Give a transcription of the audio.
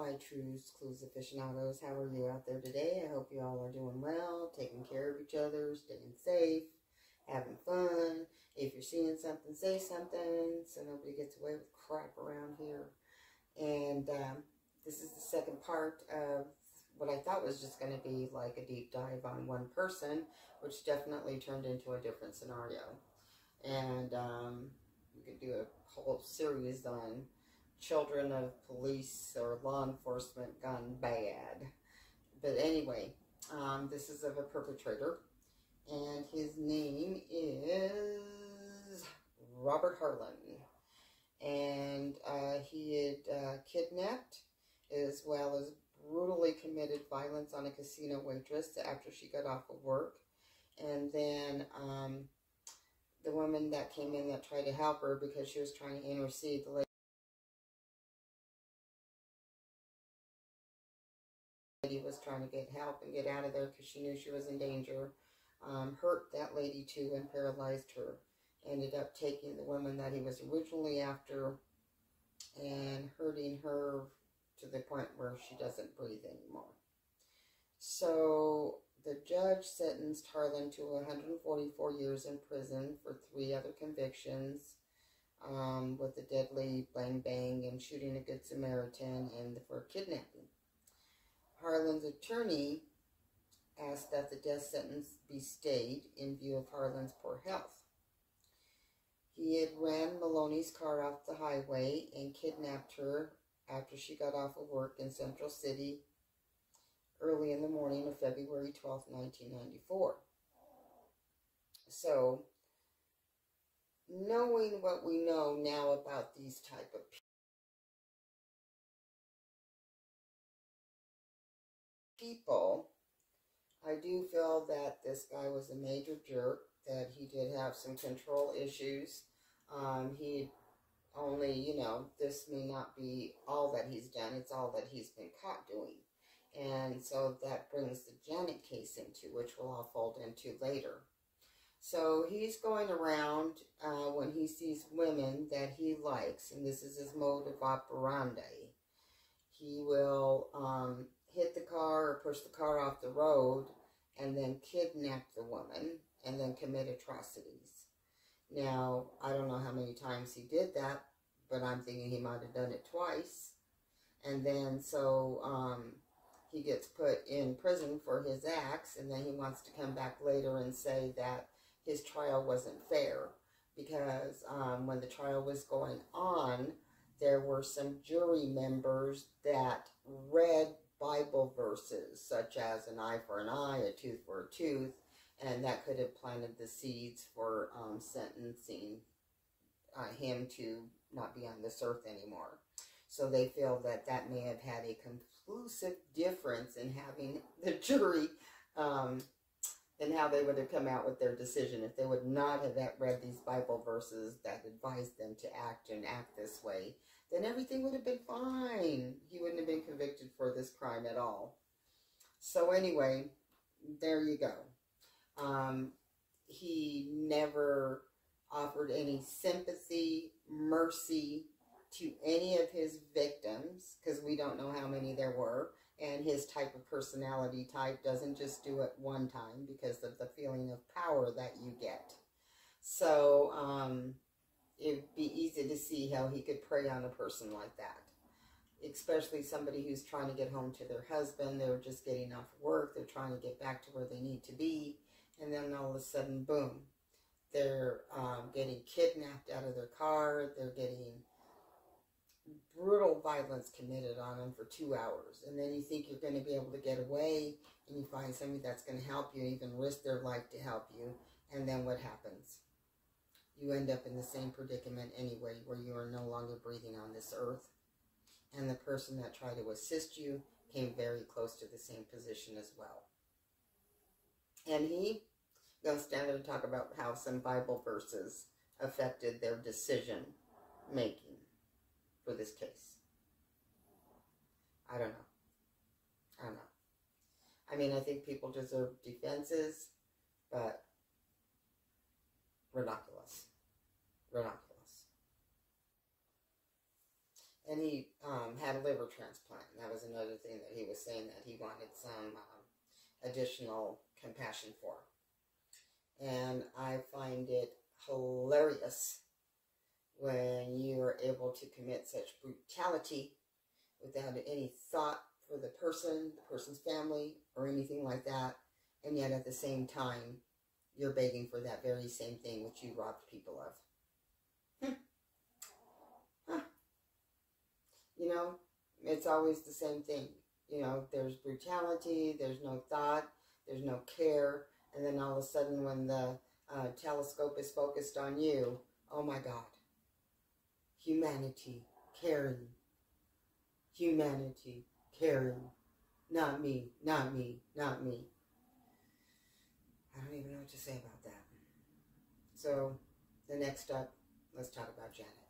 my Trues, Clues aficionados. How are you out there today? I hope you all are doing well, taking care of each other, staying safe, having fun. If you're seeing something, say something so nobody gets away with crap around here. And this is the second part of what I thought was just going to be like a deep dive on one person, which definitely turned into a different scenario. And we could do a whole series on children of police or law enforcement gone bad. But anyway, this is of a perpetrator, and his name is Robert Harlan. And he had kidnapped as well as brutally committed violence on a casino waitress after she got off of work. And then the woman that came in that tried to help her because she was trying to intercede, the lady was trying to get help and get out of there because she knew she was in danger, hurt that lady too and paralyzed her. Ended up taking the woman that he was originally after and hurting her to the point where she doesn't breathe anymore. So the judge sentenced Harlan to 144 years in prison for 3 other convictions, with the deadly bang bang and shooting a good Samaritan and for kidnapping. Harlan's attorney asked that the death sentence be stayed in view of Harlan's poor health. He had ran Maloney's car off the highway and kidnapped her after she got off of work in Central City early in the morning of February 12, 1994. So, knowing what we know now about these type of people, I do feel that this guy was a major jerk, that he did have some control issues. He only, you know, this may not be all that he's done, it's all that he's been caught doing. And so that brings the Janet case into, which we'll all fold into later. So he's going around when he sees women that he likes, and this is his mode of operandi. He will hit the car or push the car off the road and then kidnap the woman and then commit atrocities. Now, I don't know how many times he did that, but I'm thinking he might have done it twice. And then so he gets put in prison for his acts, and then he wants to come back later and say that his trial wasn't fair because when the trial was going on, there were some jury members that read Bible verses such as an eye for an eye, a tooth for a tooth, and that could have planted the seeds for sentencing him to not be on this earth anymore. So they feel that that may have had a conclusive difference in having the jury and how they would have come out with their decision. If they would not have read these Bible verses that advised them to act and act this way, then everything would have been fine. He wouldn't have been convicted for this crime at all. So anyway, there you go. He never offered any sympathy, mercy to any of his victims, because we don't know how many there were, and his type of personality type doesn't just do it one time because of the feeling of power that you get. So it'd be easy to see how he could prey on a person like that, especially somebody who's trying to get home to their husband. They're just getting off work, they're trying to get back to where they need to be, and then all of a sudden, boom, they're getting kidnapped out of their car, they're getting brutal violence committed on them for 2 hours, and then you think you're going to be able to get away, and you find somebody that's going to help you, even risk their life to help you, and then what happens? You end up in the same predicament anyway, where you are no longer breathing on this earth, and the person that tried to assist you came very close to the same position as well. And he going to stand there and talk about how some Bible verses affected their decision making for this case. I don't know. I mean, I think people deserve defenses, but ridiculous. And he had a liver transplant. And that was another thing that he was saying that he wanted some additional compassion for. And I find it hilarious when you are able to commit such brutality without any thought for the person's family, or anything like that, and yet at the same time, you're begging for that very same thing which you robbed people of. Huh. You know, it's always the same thing. You know, there's brutality, there's no thought, there's no care, and then all of a sudden when the telescope is focused on you, oh my God. Humanity, caring. Humanity, caring. Not me, not me, not me. I don't even know what to say about that. So, the next up, let's talk about Janet.